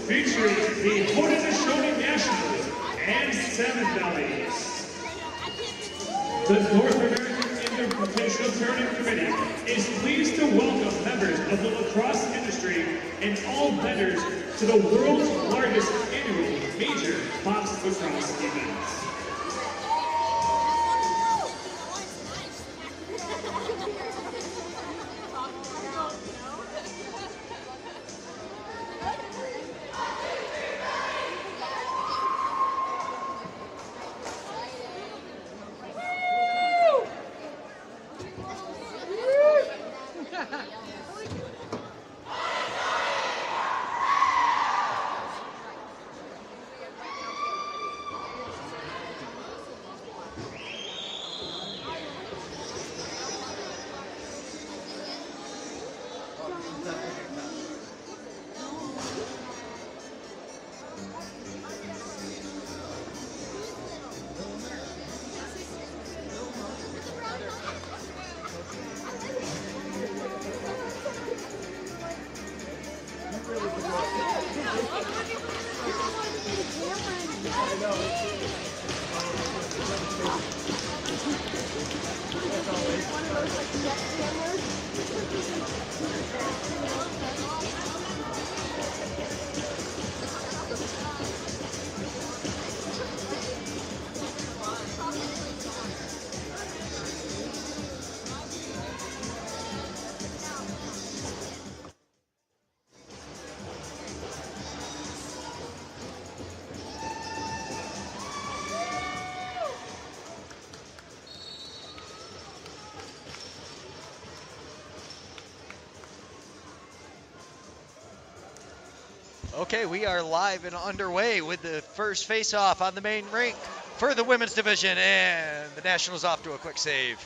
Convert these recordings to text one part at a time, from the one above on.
featuring the Haudenosaunee Nationals and Salmon Bellies. The North American Invitational Tournament Committee is pleased to welcome members of the lacrosse industry and all vendors to the world's largest annual major box lacrosse event. Okay, we are live and underway with the first face-off on the main rink for the women's division, and the Nationals off to a quick save.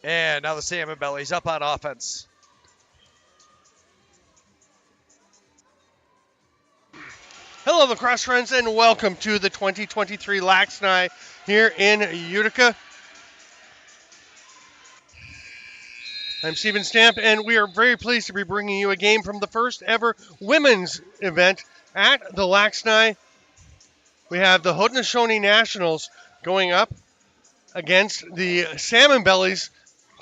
And now the Salmon Bellies up on offense. Hello, lacrosse friends, and welcome to the 2023 LAXNAI here in Utica. I'm Steven Stamp, and we are very pleased to be bringing you a game from the first ever women's event at the LAXNAI. We have the Haudenosaunee Nationals going up against the Salmon Bellies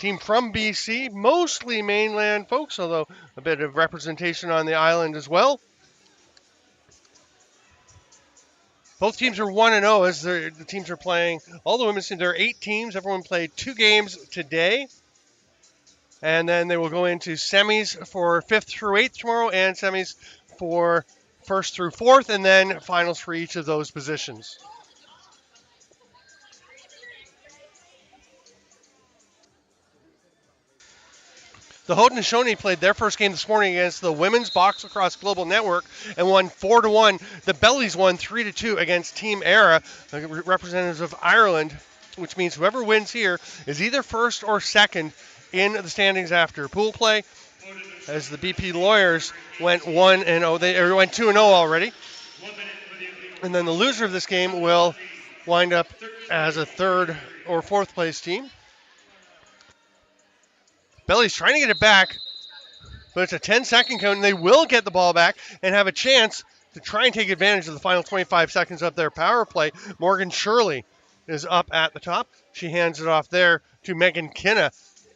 team from BC, mostly mainland folks, although a bit of representation on the island as well. Both teams are 1-0 as the teams are playing. All the women's teams, there are 8 teams. Everyone played 2 games today. And then they will go into semis for 5th through 8th tomorrow and semis for 1st through 4th, and then finals for each of those positions. The Haudenosaunee played their first game this morning against the Women's Box Lacrosse Global Network and won 4-1. The Bellies won 3-2 against Team Era, representatives of Ireland, which means whoever wins here is either first or second in the standings after pool play, as the BP Lawyers went 1-0. They went 2-0 already. And then the loser of this game will wind up as a 3rd or 4th place team. Bellies trying to get it back, but it's a 10-second count, and they will get the ball back and have a chance to try and take advantage of the final 25 seconds of their power play. Morgan Shirley is up at the top. She hands it off there to Megan Kinna,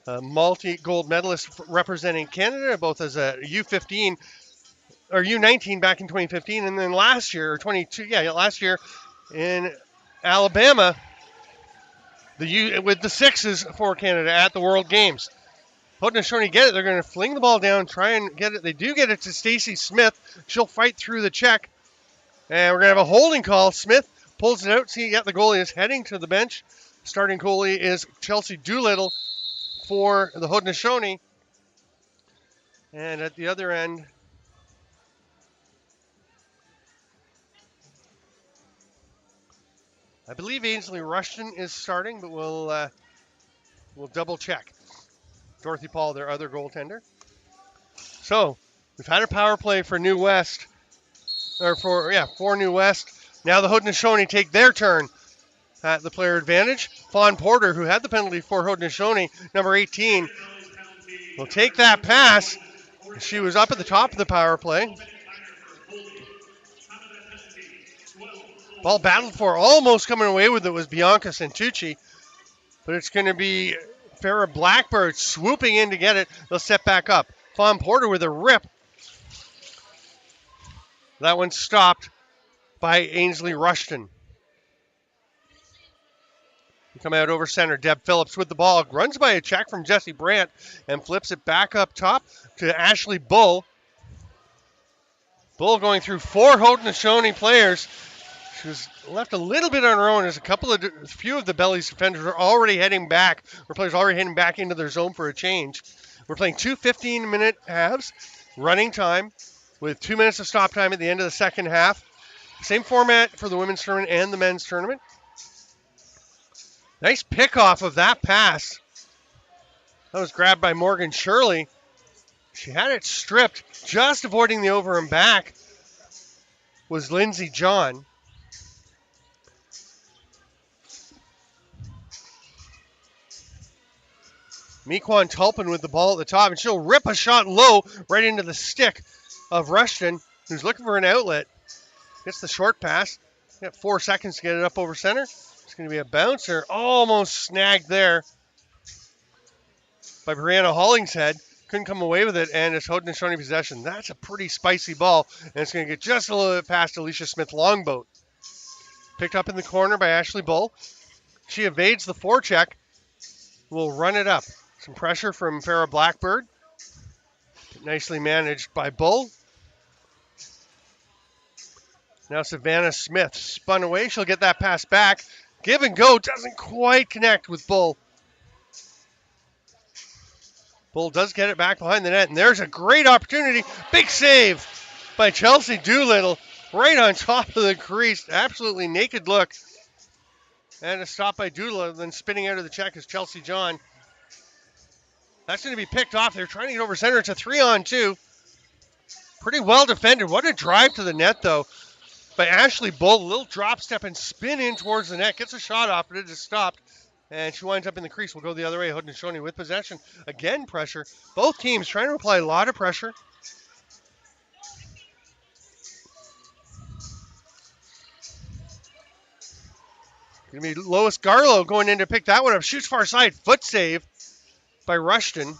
a multi-gold medalist representing Canada, both as a U15 or U19 back in 2015, and then last year, or 22, last year in Alabama, with the 6s for Canada at the World Games. Haudenosaunee get it. They're going to fling the ball down, try and get it. They do get it to Stacey Smith. She'll fight through the check. And we're going to have a holding call. Smith pulls it out. See, the goalie is heading to the bench. Starting goalie is Chelsea Doolittle for the Haudenosaunee. And at the other end, I believe Ainsley Rushton is starting, but we'll double check. Dorothy Paul, their other goaltender. So we've had a power play for New West, for New West. Now the Haudenosaunee take their turn. at the player advantage. Fawn Porter, who had the penalty for Haudenosaunee, number 18, will take that pass. She was up at the top of the power play. Ball battled for, almost coming away with it was Bianca Santucci, but it's going to be Farrah Blackbird swooping in to get it. They'll set back up. Fawn Porter with a rip. That one stopped by Ainsley Rushton. Come out over center. Deb Phillips with the ball. Runs by a check from Jesse Brandt and flips it back up top to Ashley Bull. Bull going through 4 Haudenosaunee players. She was left a little bit on her own as a few of the Bellies defenders are already heading back, or players already heading back into their zone for a change. We're playing 2 15-minute halves, running time, with 2 minutes of stop time at the end of the second half. Same format for the women's tournament and the men's tournament. Nice pickoff of that pass. That was grabbed by Morgan Shirley. She had it stripped. Just avoiding the over and back was Lindsey John. Mequan Tulpin with the ball at the top, and she'll rip a shot low right into the stick of Rushton, who's looking for an outlet. Gets the short pass. Got 4 seconds to get it up over center. It's going to be a bouncer. Almost snagged there by Brianna Hollingshead. Couldn't come away with it, and it's Haudenosaunee possession. That's a pretty spicy ball, and it's going to get just a little bit past Alicia Smith Longboat. Picked up in the corner by Ashley Bull. She evades the forecheck. Will run it up. Some pressure from Farrah Blackbird. Nicely managed by Bull. Now Savannah Smith spun away. She'll get that pass back. Give and go doesn't quite connect with Bull. Bull does get it back behind the net, and there's a great opportunity. Big save by Chelsea Doolittle right on top of the crease. Absolutely naked look. And a stop by Doolittle, then spinning out of the check is Chelsea John. That's going to be picked off. They're trying to get over center. It's a 3-on-2. Pretty well defended. What a drive to the net, though, by Ashley Bull. A little drop step and spin in towards the net. Gets a shot off, but it is stopped. And she winds up in the crease. We'll go the other way. Haudenosaunee with possession. Again, pressure. Both teams trying to apply a lot of pressure. Going to be Lois Garlow going in to pick that one up. Shoots far side. Foot save by Rushton.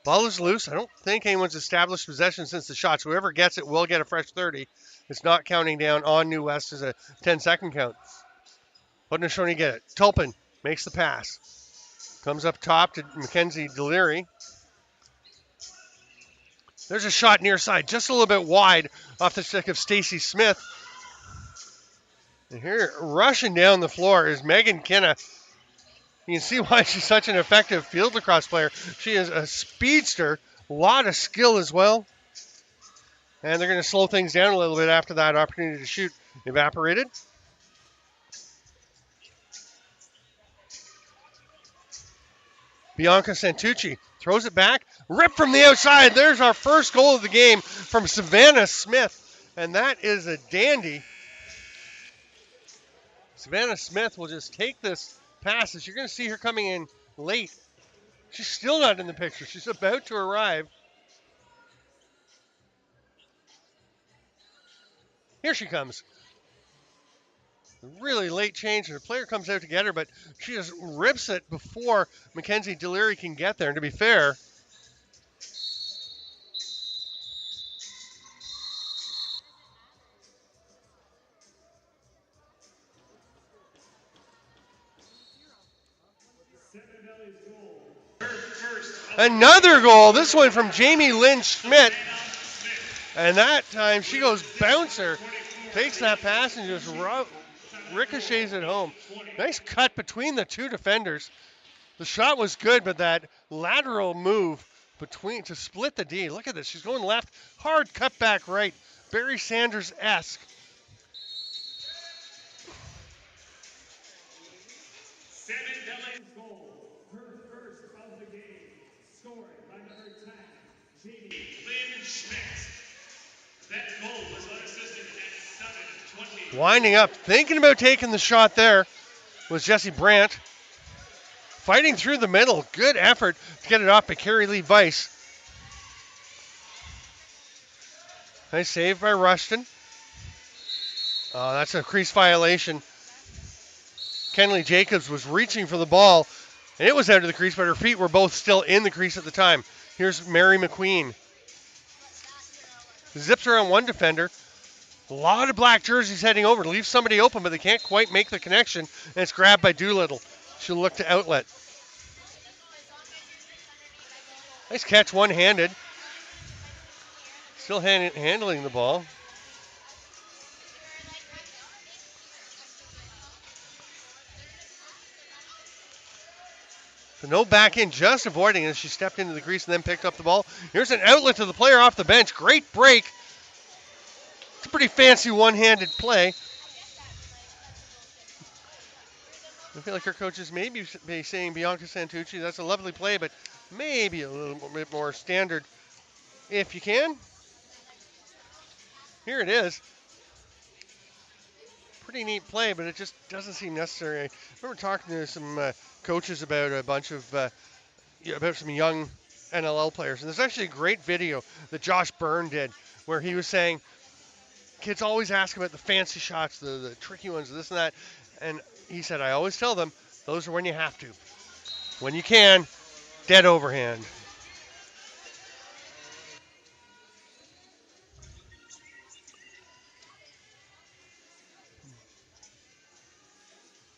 Ball is loose. I don't think anyone's established possession since the shots. Whoever gets it will get a fresh 30. It's not counting down on New West as a 10-second count. Haudenosaunee get it. Tulpin makes the pass. Comes up top to Mackenzie Deliri. There's a shot near side, just a little bit wide off the stick of Stacy Smith. And here, rushing down the floor is Megan Kinna. You can see why she's such an effective field lacrosse player. She is a speedster, a lot of skill as well. And they're going to slow things down a little bit after that opportunity to shoot evaporated. Bianca Santucci throws it back. Rip from the outside. There's our first goal of the game from Savannah Smith. And that is a dandy. Savannah Smith will just take this pass. As you're going to see her coming in late. She's still not in the picture. She's about to arrive. Here she comes. Really late change, and the player comes out to get her, but she just rips it before Mackenzie Deliri can get there. And to be fair, another goal. This one from Jamie Lynn Schmidt. And that time she goes bouncer, takes that pass and just ricochets it home. Nice cut between the two defenders. The shot was good, but that lateral move between to split the D. Look at this. She's going left. Hard cut back right. Barry Sanders-esque. Goal, her first of the game, scored by number 10, Jamie Lynn Schmidt. That goal was assisted at 7. Winding up, thinking about taking the shot there was Jesse Brandt. Fighting through the middle. Good effort to get it off by Carrie Lee Weiss. Nice save by Rushton. That's a crease violation. Kenley Jacobs was reaching for the ball, and it was out of the crease, but her feet were both still in the crease at the time. Here's Mary McQueen. Zips around one defender. A lot of black jerseys heading over to leave somebody open, but they can't quite make the connection, and it's grabbed by Doolittle. She'll look to outlet. Nice catch one-handed. Still handling the ball. So no back in, just avoiding as she stepped into the crease and then picked up the ball. Here's an outlet to the player off the bench. Great break. It's a pretty fancy one-handed play. I feel like her coaches may be saying Bianca Santucci, that's a lovely play, but maybe a little bit more standard if you can. Here it is. Pretty neat play, but it just doesn't seem necessary. I remember talking to some coaches about a bunch of about some young NLL players, and there's actually a great video that Josh Byrne did where he was saying kids always ask about the fancy shots, the tricky ones, this and that, and he said, I always tell them those are when you have to. When you can, dead overhand.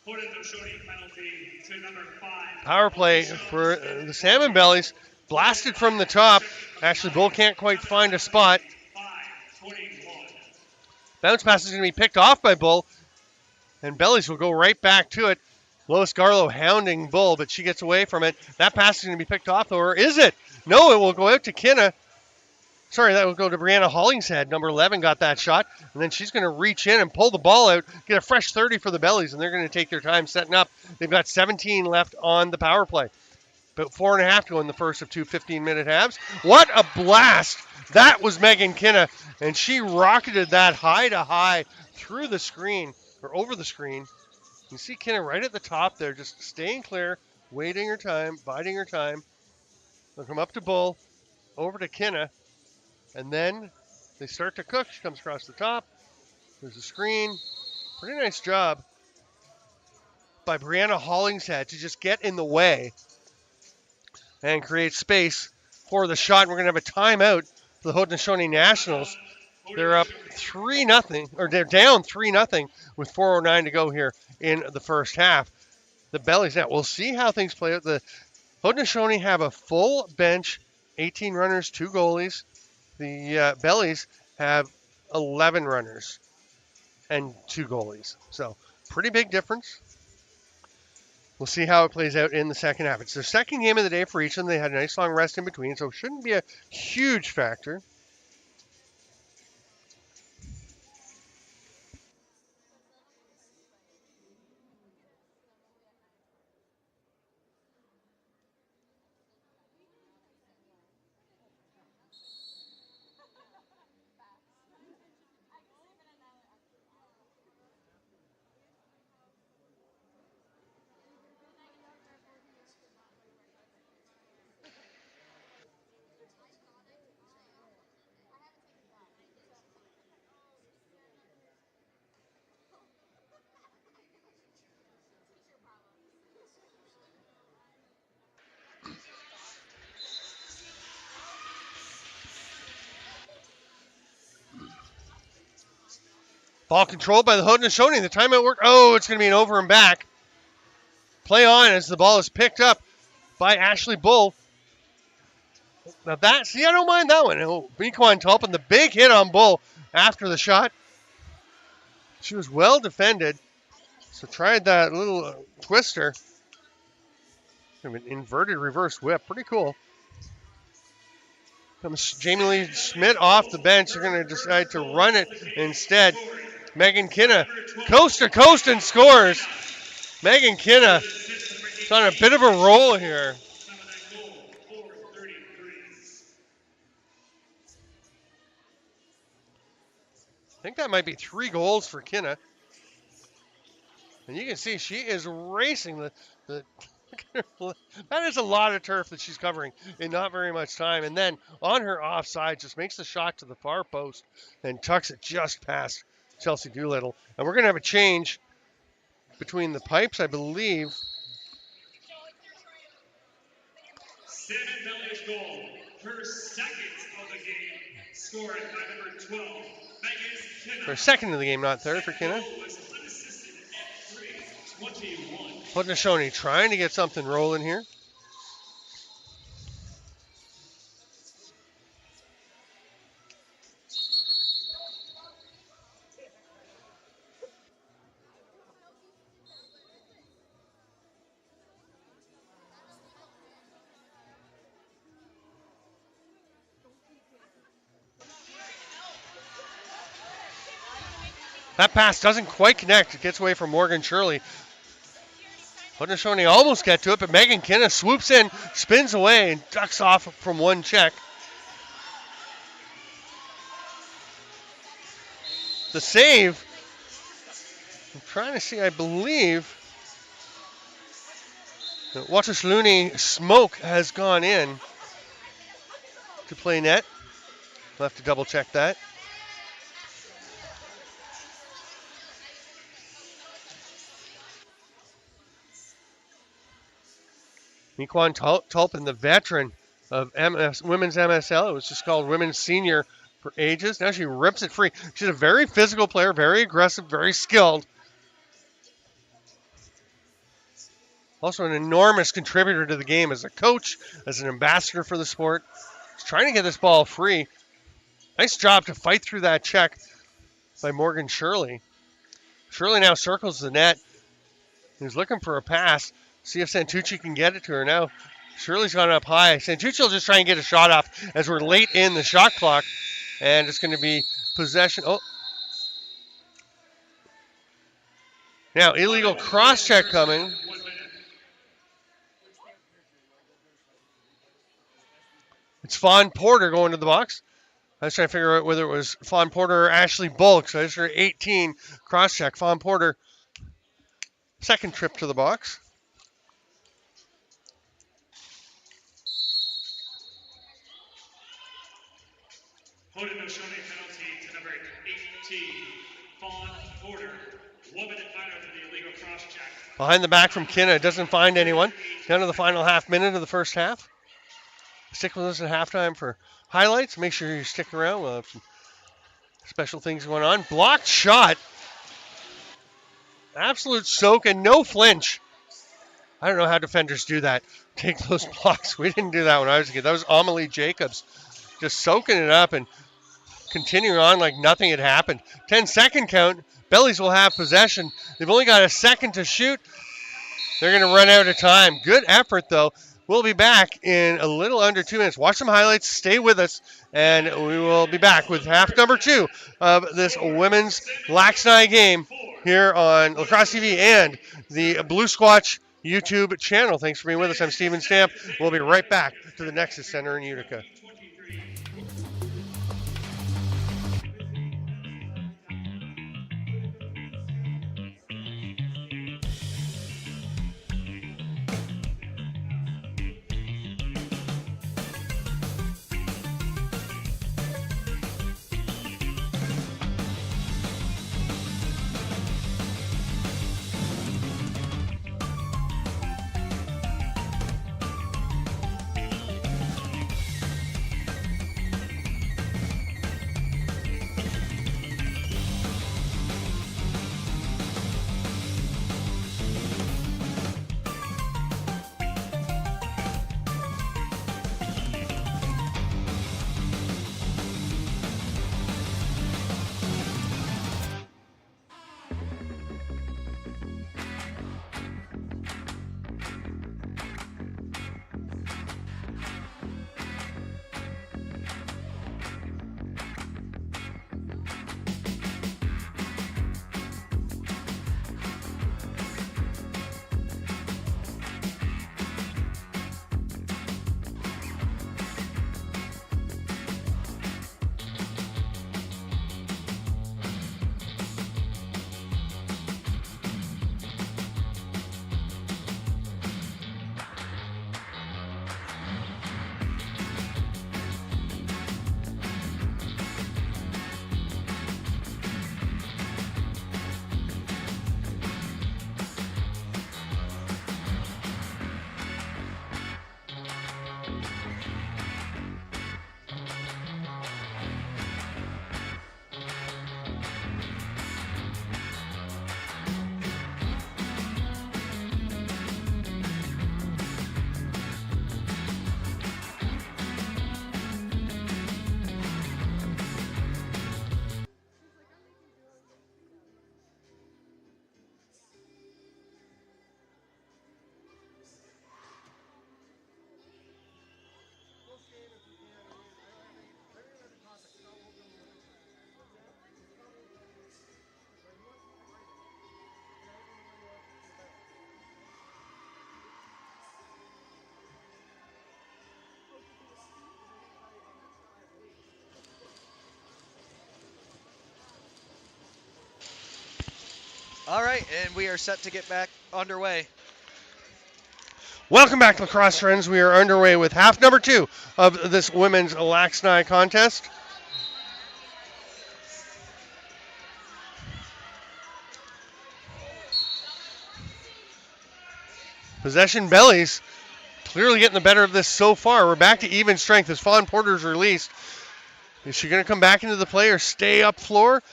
Haudenosaunee penalty to number 5. Power play for the Salmon Bellies. Blasted from the top. Ashley Bull can't quite find a spot. 5-21. Bounce pass is going to be picked off by Bull. And Bellies will go right back to it. Lois Garlow hounding Bull, but she gets away from it. That pass is going to be picked off, or is it? No, it will go out to Kinna. Sorry, that will go to Brianna Hollingshead. Number 11 got that shot. And then she's going to reach in and pull the ball out, get a fresh 30 for the Bellies, and they're going to take their time setting up. They've got 17 left on the power play. About 4.5 to go in the first of two 15-minute halves. What a blast! That was Megan Kinna, and she rocketed that high to high through the screen, or over the screen. You see Kinna right at the top there, just staying clear, waiting her time, biding her time. They'll come up to Bull, over to Kinna, and then they start to cook. She comes across the top. There's a screen. Pretty nice job by Brianna Hollingshead to just get in the way and create space for the shot. We're going to have a timeout for the Haudenosaunee Nationals. They're up 3-0, or they're down 3-0 with 4:09 to go here in the first half. The Bellies now, we'll see how things play out. The Haudenosaunee have a full bench, 18 runners, 2 goalies. The Bellies have 11 runners and 2 goalies. So pretty big difference. We'll see how it plays out in the second half. It's their second game of the day for each of them. They had a nice long rest in between, so it shouldn't be a huge factor. Ball controlled by the Haudenosaunee. The timeout worked. Oh, it's going to be an over and back. Play on as the ball is picked up by Ashley Bull. Now that, see, I don't mind that one. Oh, Bequan Tulpin, the big hit on Bull after the shot. She was well defended. So tried that little twister. An inverted reverse whip. Pretty cool. Comes Jamie Lee Schmidt off the bench. They're going to decide to run it instead. Megan Kinna, coast to coast and scores. Megan Kinna is on a bit of a roll here. I think that might be 3 goals for Kinna. And you can see she is racing the that is a lot of turf that she's covering in not very much time. And then on her offside, just makes the shot to the far post and tucks it just past Chelsea Doolittle. And we're going to have a change between the pipes, I believe. Salmon Bellies goal, her second of the game, scored by number 12, Megan Kinna. For second of the game, not third for Kinna. Haudenosaunee trying to get something rolling here. That pass doesn't quite connect. It gets away from Morgan Shirley. Haudenosaunee almost get to it, but Megan Kinna swoops in, spins away, and ducks off from one check. The save, I'm trying to see, I believe that Haudenosaunee Smoke has gone in to play net. We'll have to double check that. Mequan Tulpin, the veteran of women's MSL. It was just called women's senior for ages. Now she rips it free. She's a very physical player, very aggressive, very skilled. Also an enormous contributor to the game as a coach, as an ambassador for the sport. She's trying to get this ball free. Nice job to fight through that check by Morgan Shirley. Shirley now circles the net. He's looking for a pass. See if Santucci can get it to her now. Shirley's gone up high. Santucci will just try and get a shot off as we're late in the shot clock. And it's going to be possession. Oh. Now, illegal cross-check coming. It's Fawn Porter going to the box. I was trying to figure out whether it was Fawn Porter or Ashley Bulk. So it's her 18 cross-check. Fawn Porter, second trip to the box. Haudenosaunee penalty to number 18, Fawn Porter. 1 minute minor for the illegal cross check. Behind the back from Kinna, doesn't find anyone. Down to the final half minute of the first half. Stick with us at halftime for highlights. Make sure you stick around. We'll have some special things going on. Blocked shot. Absolute soak and no flinch. I don't know how defenders do that. Take those blocks. We didn't do that when I was a kid. That was Amelie Jacobs. Just soaking it up and continuing on like nothing had happened. 10-second count. Bellies will have possession. They've only got a second to shoot. They're going to run out of time. Good effort, though. We'll be back in a little under 2 minutes. Watch some highlights. Stay with us, and we will be back with half number 2 of this women's LAXNAI game here on Lacrosse TV and the Blue Squatch YouTube channel. Thanks for being with us. I'm Steven Stamp. We'll be right back to the Nexus Center in Utica. All right, and we are set to get back underway. Welcome back, lacrosse friends. We are underway with half number 2 of this women's LAXNAI contest. Possession Bellies clearly getting the better of this so far. We're back to even strength as Fawn Porter's released. Is she going to come back into the play or stay up floor?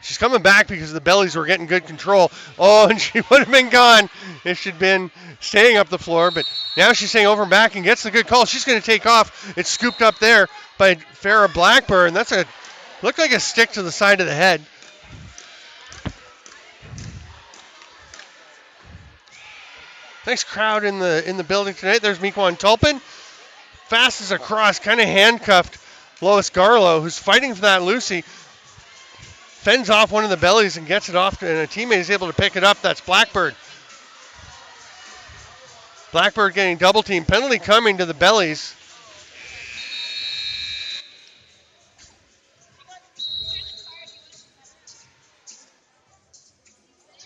She's coming back because the Bellies were getting good control. Oh, and she would have been gone if she'd been staying up the floor. But now she's staying over and back and gets the good call. She's going to take off. It's scooped up there by Farrah Blackburn. That's looked like a stick to the side of the head. Nice crowd in the building tonight. There's Mequan Tulpin. Fast as a cross, kind of handcuffed Lois Garlow, who's fighting for that Lucy. Fends off one of the Bellies and gets it off, and a teammate is able to pick it up. That's Blackbird. Blackbird getting double team. Penalty coming to the Bellies.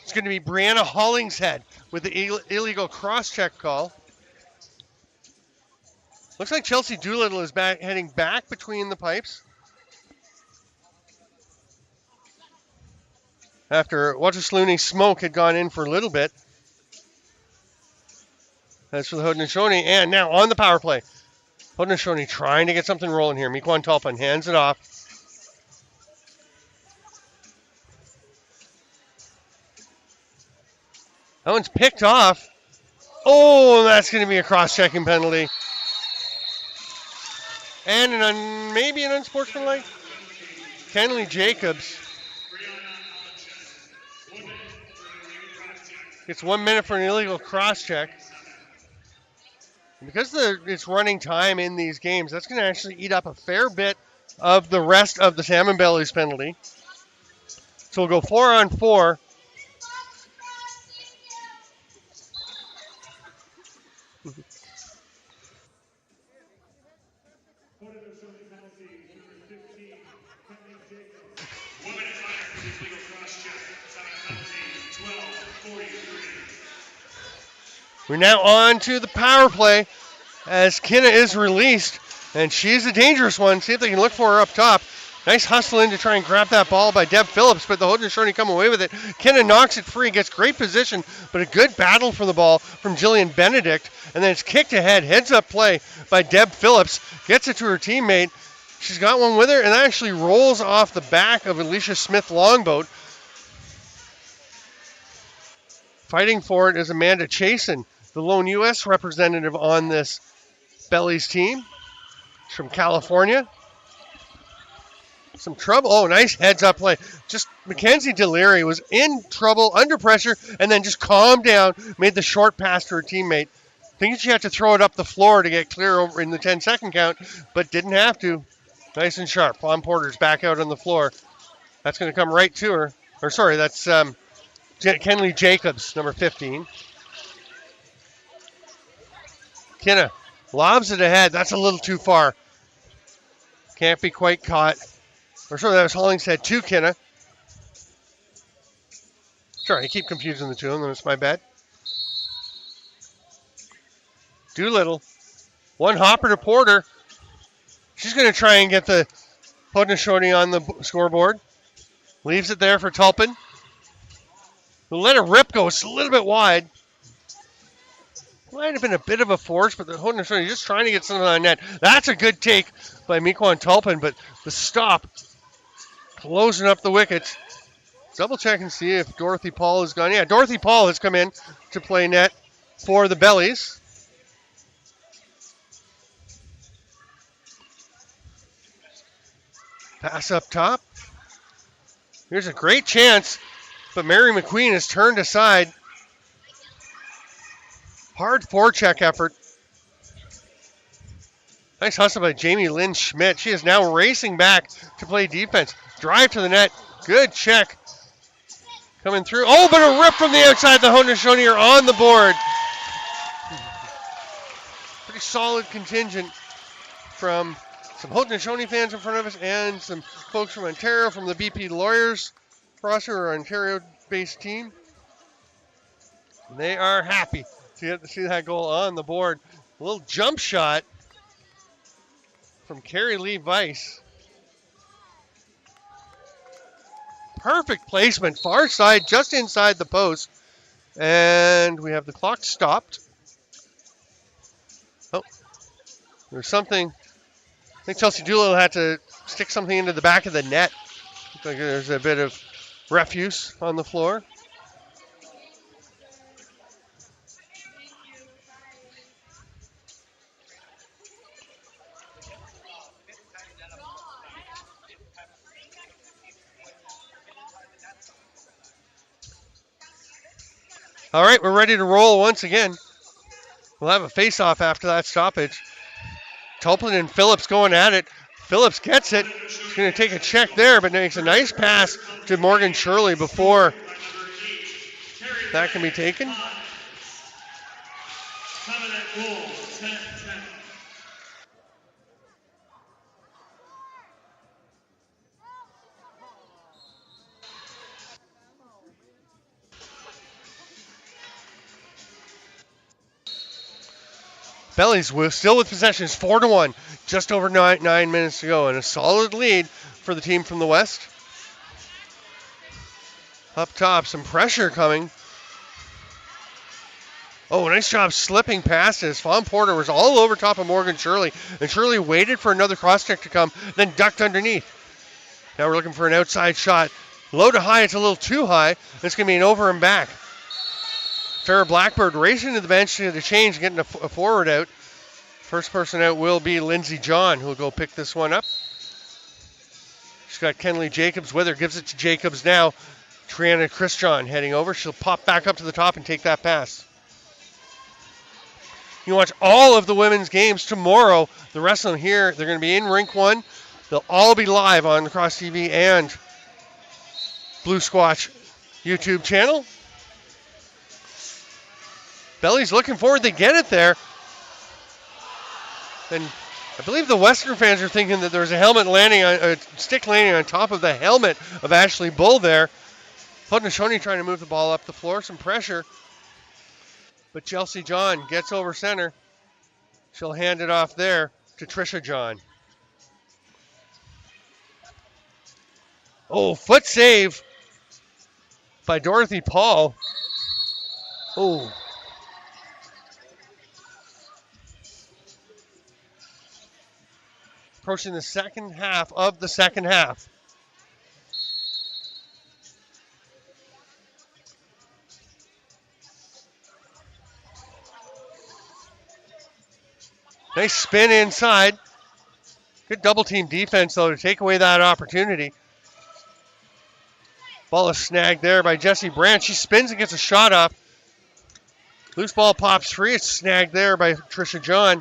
It's going to be Brianna Hollingshead with the illegal cross-check call. Looks like Chelsea Doolittle is heading back between the pipes. After Haudenosaunee Smoke had gone in for a little bit. That's for the Haudenosaunee, and now on the power play. Haudenosaunee trying to get something rolling here. Mequan Tulpin hands it off. That one's picked off. Oh, that's going to be a cross-checking penalty. And maybe an unsportsmanlike. Kenley Jacobs gets 1 minute for an illegal cross-check. And because it's running time in these games, that's going to actually eat up a fair bit of the rest of the Salmon Bellies penalty. So we'll go 4-on-4. We're now on to the power play as Kinna is released, and she's a dangerous one. See if they can look for her up top. Nice hustle in to try and grab that ball by Deb Phillips, but the Haudenosaunee come away with it. Kinna knocks it free, gets great position, but a good battle for the ball from Jillian Benedict, and then it's kicked ahead, heads up play by Deb Phillips, gets it to her teammate. She's got one with her, and that actually rolls off the back of Alicia Smith Longboat. Fighting for it is Amanda Chasen, the lone U.S. representative on this Bellies team. She's from California. Some trouble. Oh, nice heads-up play. Just Mackenzie Deliri was in trouble, under pressure, and then just calmed down, made the short pass to her teammate. Thinking she had to throw it up the floor to get clear over in the 10-second count, but didn't have to. Nice and sharp. Fawn Porter's back out on the floor. That's going to come right to her. Or sorry, that's Kenley Jacobs, number 15. Kinna lobs it ahead. That's a little too far. Can't be quite caught. Or sorry, that was Hollingshead to Kinna. Sorry, I keep confusing the two of them. That's my bad. Doolittle. One hopper to Porter. She's going to try and get the Haudenosaunee on the scoreboard. Leaves it there for Tulpin. We'll let it rip go. It's a little bit wide. Might have been a bit of a force, but the Haudenosaunee just trying to get something on net. That's a good take by Mequan Tulpin, but the stop closing up the wickets. Double check and see if Dorothy Paul has gone. Yeah, Dorothy Paul has come in to play net for the Bellies. Pass up top. Here's a great chance, but Mary McQueen is turned aside. Hard forecheck effort. Nice hustle by Jamie Lynn Schmidt. She is now racing back to play defense. Drive to the net. Good check. Coming through. Oh, but a rip from the outside. The Haudenosaunee are on the board. Pretty solid contingent from some Haudenosaunee fans in front of us and some folks from Ontario from the BP Lawyers roster, or Ontario-based team. They are happy to get to see that goal on the board. A little jump shot from Carrie Lee Weiss. Perfect placement, far side, just inside the post. And we have the clock stopped. Oh, there's something. I think Chelsea Doolittle had to stick something into the back of the net. Looks like there's a bit of refuse on the floor. All right, we're ready to roll once again. We'll have a face-off after that stoppage. Toplan and Phillips going at it. Phillips gets it. He's going to take a check there, but makes a nice pass to Morgan Shirley before that can be taken. Bellies still with possessions, 4-1, just over 9 minutes to go, and a solid lead for the team from the west. Up top, some pressure coming. Oh, nice job slipping past it. Fawn Porter was all over top of Morgan Shirley, and Shirley waited for another cross-check to come, then ducked underneath. Now we're looking for an outside shot. Low to high, it's a little too high. It's going to be an over and back. Farrah Blackbird racing to the bench to the change, getting a forward out. First person out will be Lindsey John, who will go pick this one up. She's got Kenley Jacobs with her, gives it to Jacobs now. Triana Christian heading over. She'll pop back up to the top and take that pass. You can watch all of the women's games tomorrow. The rest of them here, they're going to be in Rink 1. They'll all be live on Lacrosse TV and Blue Squatch YouTube channel. Bellies looking forward to get it there. And I believe the Western fans are thinking that there's a stick landing on top of the helmet of Ashley Bull there. Haudenosaunee trying to move the ball up the floor, some pressure. But Chelsea John gets over center. She'll hand it off there to Trisha John. Oh, foot save by Dorothy Paul. Oh. Approaching the second half of the second half. Nice spin inside. Good double team defense, though, to take away that opportunity. Ball is snagged there by Jessie Brandt. She spins and gets a shot up. Loose ball pops free. It's snagged there by Trisha John.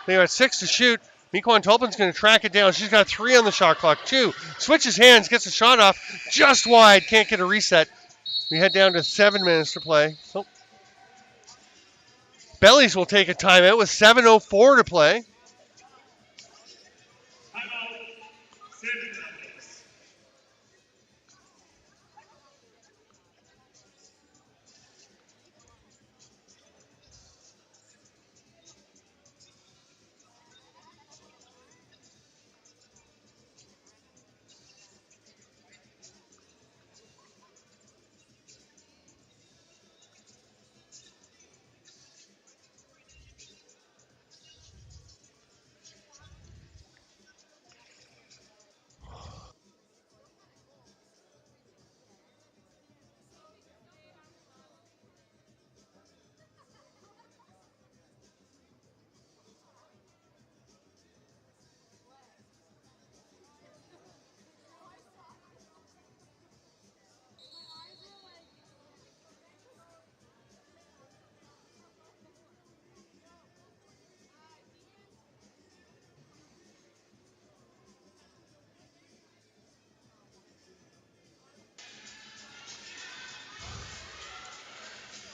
They got 6 to shoot. Mequan Tolpin's going to track it down. She's got 3 on the shot clock. 2. Switches hands, gets a shot off. Just wide. Can't get a reset. We head down to 7 minutes to play. So Bellies will take a timeout with 7:04 to play.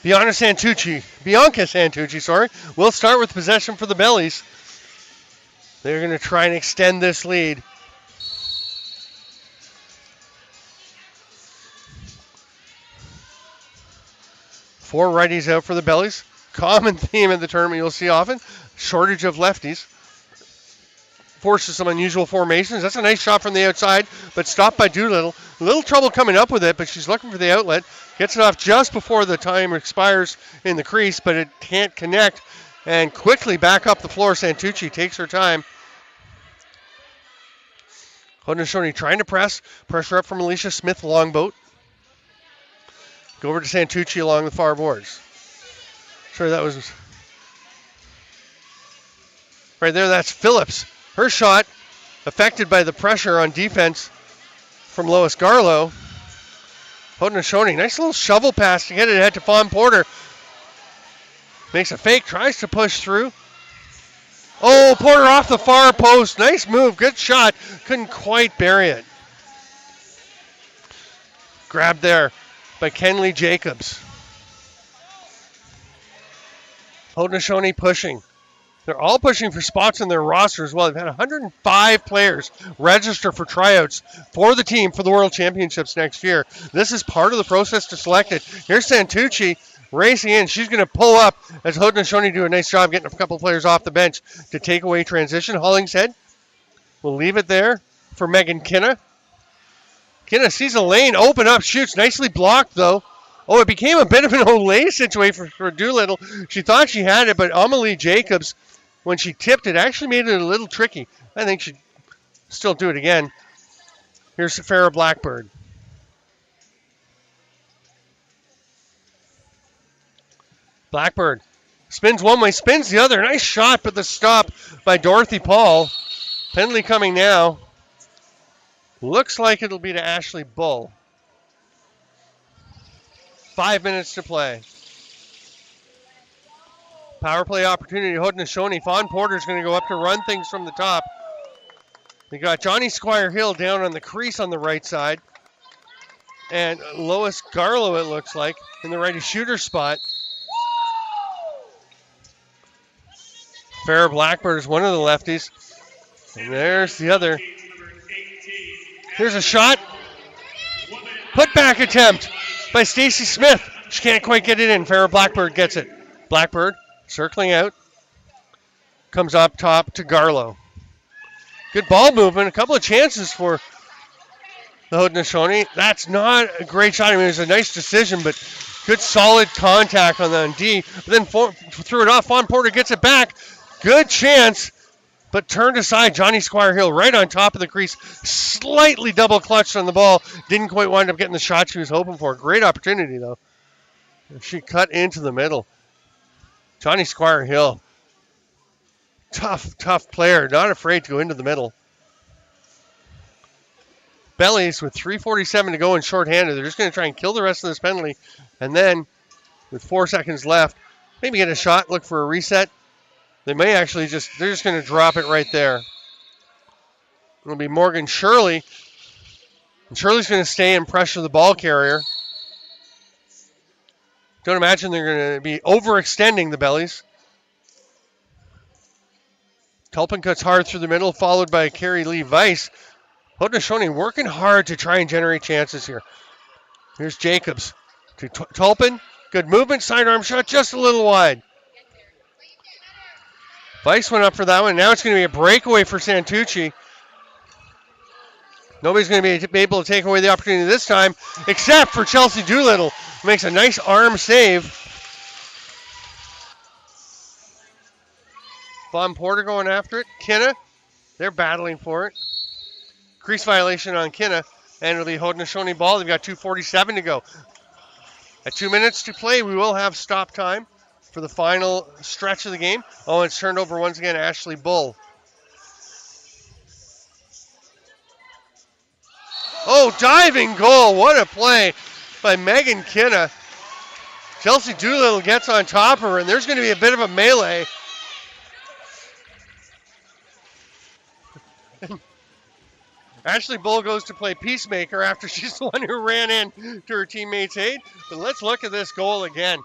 Bianca Santucci, will start with possession for the Bellies. They're going to try and extend this lead. 4 righties out for the Bellies. Common theme at the tournament you'll see often. Shortage of lefties. Forces some unusual formations. That's a nice shot from the outside, but stopped by Doolittle. A little trouble coming up with it, but she's looking for the outlet. Gets it off just before the time expires in the crease, but it can't connect. And quickly back up the floor. Santucci takes her time. Haudenosaunee trying to press. Pressure up from Alicia Smith, longboat. Go over to Santucci along the far boards. Sorry, that was right there. That's Phillips. Her shot affected by the pressure on defense from Lois Garlow. Haudenosaunee, nice little shovel pass to get it ahead to Fawn Porter. Makes a fake, tries to push through. Oh, Porter off the far post. Nice move, good shot. Couldn't quite bury it. Grabbed there by Kenley Jacobs. Haudenosaunee pushing. They're all pushing for spots in their roster as well. They've had 105 players register for tryouts for the team for the World Championships next year. This is part of the process to select it. Here's Santucci racing in. She's going to pull up as Haudenosaunee do a nice job getting a couple players off the bench to take away transition. Hollingshead will leave it there for Megan Kinna. Kinna sees a lane, open up, shoots. Nicely blocked, though. Oh, it became a bit of an Olay situation for Doolittle. She thought she had it, but Amelie Jacobs, when she tipped it, actually made it a little tricky. I think she'd still do it again. Here's Farrah Blackbird. Blackbird spins one way, spins the other. Nice shot, but the stop by Dorothy Paul. Penalty coming now. Looks like it'll be to Ashley Bull. 5 minutes to play. Power play opportunity. Haudenosaunee. Fawn Porter's going to go up to run things from the top. They got Johnny Squire Hill down on the crease on the right side. And Lois Garlow, it looks like, in the righty shooter spot. Farrah Blackbird is one of the lefties. And there's the other. Here's a shot. Put back attempt by Stacy Smith. She can't quite get it in. Farrah Blackbird gets it. Blackbird circling out. Comes up top to Garlow. Good ball movement. A couple of chances for the Haudenosaunee. That's not a great shot. I mean, it was a nice decision, but good solid contact on the D. But then threw it off. Fawn Porter gets it back. Good chance, but turned aside. Johnny Squire Hill right on top of the crease. Slightly double clutched on the ball. Didn't quite wind up getting the shot she was hoping for. Great opportunity, though. She cut into the middle. Johnny Squire Hill. Tough player. Not afraid to go into the middle. Bellies with 3:47 to go and shorthanded. They're just going to try and kill the rest of this penalty. And then, with 4 seconds left, maybe get a shot, look for a reset. They may actually they're just going to drop it right there. It'll be Morgan Shirley. And Shirley's going to stay and pressure the ball carrier. Don't imagine they're going to be overextending the Bellies. Tulpin cuts hard through the middle, followed by Carrie Lee Weiss. Haudenosaunee working hard to try and generate chances here. Here's Jacobs to Tulpin. Good movement, sidearm shot, just a little wide. Weiss went up for that one. Now it's going to be a breakaway for Santucci. Nobody's going to be able to take away the opportunity this time, except for Chelsea Doolittle, who makes a nice arm save. Fawn Porter going after it. Kinna, they're battling for it. Crease violation on Kinna, and it'll be Haudenosaunee ball. They've got 2:47 to go. At 2 minutes to play, we will have stop time for the final stretch of the game. Oh, it's turned over once again, Ashley Bull. Oh, diving goal. What a play by Megan Kinna. Chelsea Doolittle gets on top of her, and there's going to be a bit of a melee. Ashley Bull goes to play peacemaker after she's the one who ran in to her teammate's aid. But let's look at this goal again.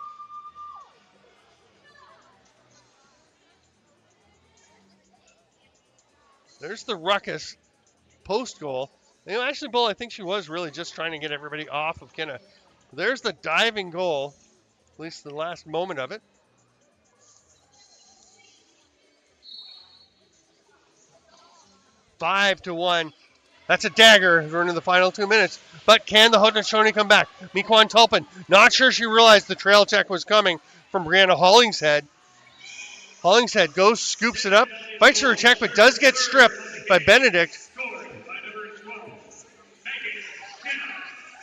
There's the ruckus post goal. You know, Ashley Bull, I think she was really just trying to get everybody off of Kinna. There's the diving goal. at least the last moment of it. Five to 1. That's a dagger during the final 2 minutes. But can the Haudenosaunee come back? Mequan Tulpin, not sure she realized the trail check was coming from Brianna Hollingshead. Hollingshead goes, scoops it up, fights for a check, but does get stripped by Benedict.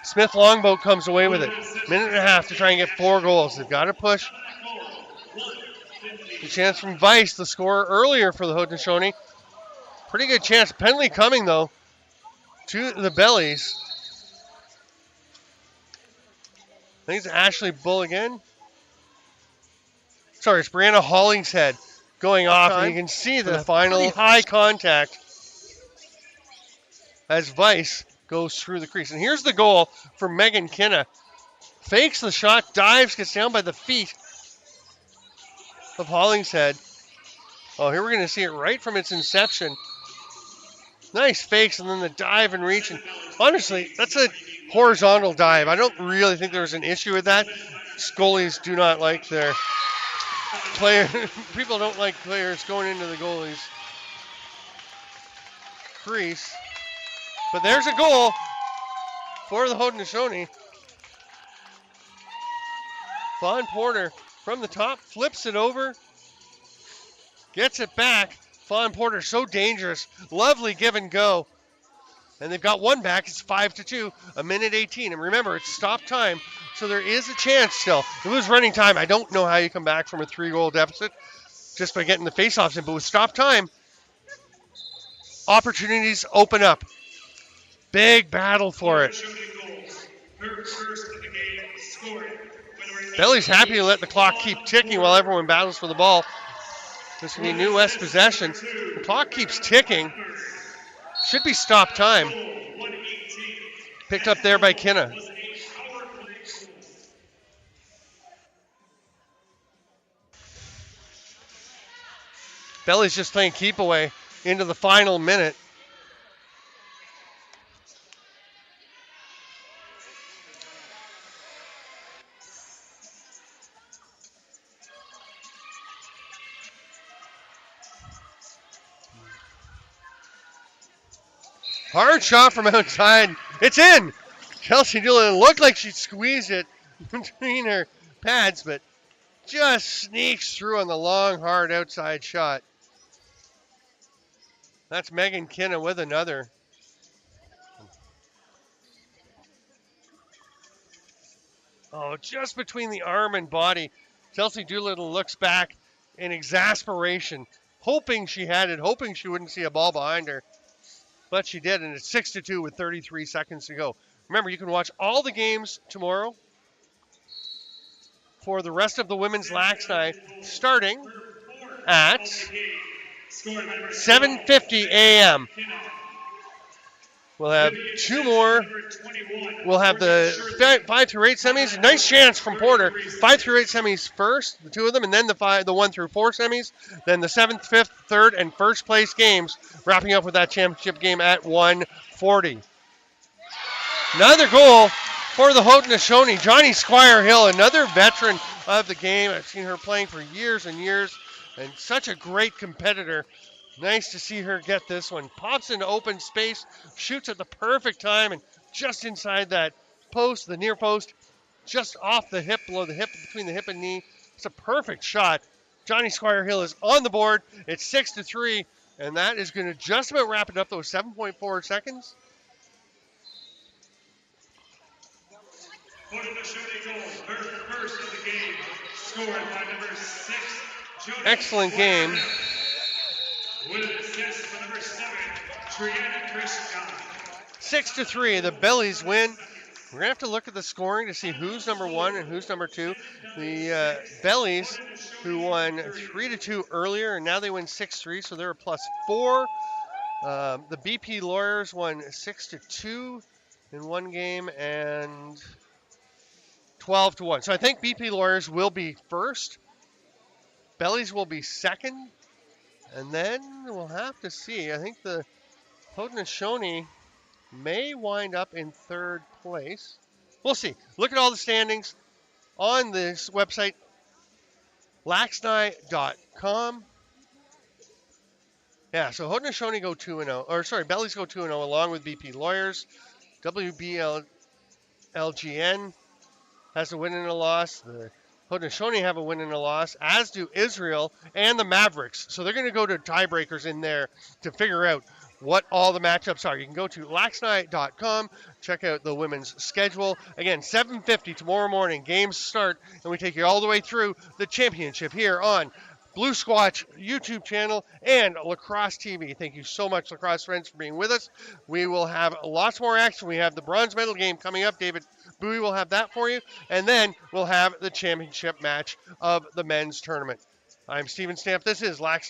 Smith Longboat comes away with it. Minute and a half to try and get 4 goals. They've got to push. The chance from Weiss, the scorer earlier for the Haudenosaunee. Pretty good chance. Penalty coming, though, to the Bellies. I think it's Ashley Bull again. Sorry, it's Brianna Hollingshead going off, and you can see the final high contact as Weiss goes through the crease. And here's the goal for Megan Kinna. Fakes the shot, dives, gets down by the feet of Hollingshead. Oh, here we're going to see it right from its inception. Nice fakes, and then the dive and reach. And honestly, that's a horizontal dive. I don't really think there's an issue with that. Goalies do not like their people don't like players going into the goalie's crease. But there's a goal for the Haudenosaunee. Vaughn Porter from the top flips it over, gets it back. Vaughn Porter so dangerous. Lovely give and go. And they've got one back. It's 5-2, a minute 18. And remember, it's stop time, so there is a chance still. If it was running time, I don't know how you come back from a 3-goal deficit just by getting the faceoffs in. But with stop time, opportunities open up. Big battle for it. Belly's happy to let the clock keep ticking while everyone battles for the ball. This will be New West possession. The clock keeps ticking. Should be stop time. Picked up there by Kinna. Belly's just playing keep away into the final minute. Hard shot from outside. It's in. Kelsey Doolin looked like she squeezed it between her pads, but just sneaks through on the long, hard outside shot. That's Megan Kinna with another. Oh, just between the arm and body. Kelsey Doolittle looks back in exasperation, hoping she had it, hoping she wouldn't see a ball behind her. But she did, and it's 6-2 with 33 seconds to go. Remember, you can watch all the games tomorrow for the rest of the women's LAXNAI starting at 7:50 a.m. We'll have 2 more. We'll have the 5 through 8 semis. Nice chance from Porter. 5 through 8 semis first, the 2 of them, and then the 1 through 4 semis. Then the 7th, 5th, 3rd, and 1st place games, wrapping up with that championship game at 1:40. Another goal for the Haudenosaunee. Johnny Squire Hill, another veteran of the game. I've seen her playing for years and years, and such a great competitor. Nice to see her get this one. Pops into open space, shoots at the perfect time, and just inside that post, the near post, just off the hip, below the hip, between the hip and knee. It's a perfect shot. Johnny Squire Hill is on the board. It's 6-3, and that is going to just about wrap it up, those 7.4 seconds. First of the game, scored by number 6. Excellent game. With an assist for number 7, Triana Christian. 6-3, the Bellies win. We're going to have to look at the scoring to see who's number 1 and who's number 2. The Bellies, who won 3-2 earlier, and now they win 6-3, so they're a +4. The BP Lawyers won 6-2 in one game and 12-1. So I think BP Lawyers will be first. Bellies will be second. And then we'll have to see. I think the Haudenosaunee may wind up in 3rd place. We'll see. Look at all the standings. on this website, LAXNai.com. Yeah, so Haudenosaunee go 2-0, or sorry, Bellies go 2-0 along with BP Lawyers. WBLGN has a win and a loss. The Haudenosaunee have a win and a loss, as do Israel and the Mavericks. So they're going to go to tiebreakers in there to figure out what all the matchups are. You can go to laxnai.com, check out the women's schedule. Again, 7:50 tomorrow morning, games start, and we take you all the way through the championship here on Blue Squatch YouTube channel and Lacrosse TV. Thank you so much, lacrosse friends, for being with us. We will have lots more action. We have the bronze medal game coming up. David Bowie will have that for you. And then we'll have the championship match of the men's tournament. I'm Steven Stamp. This is LAXNAI.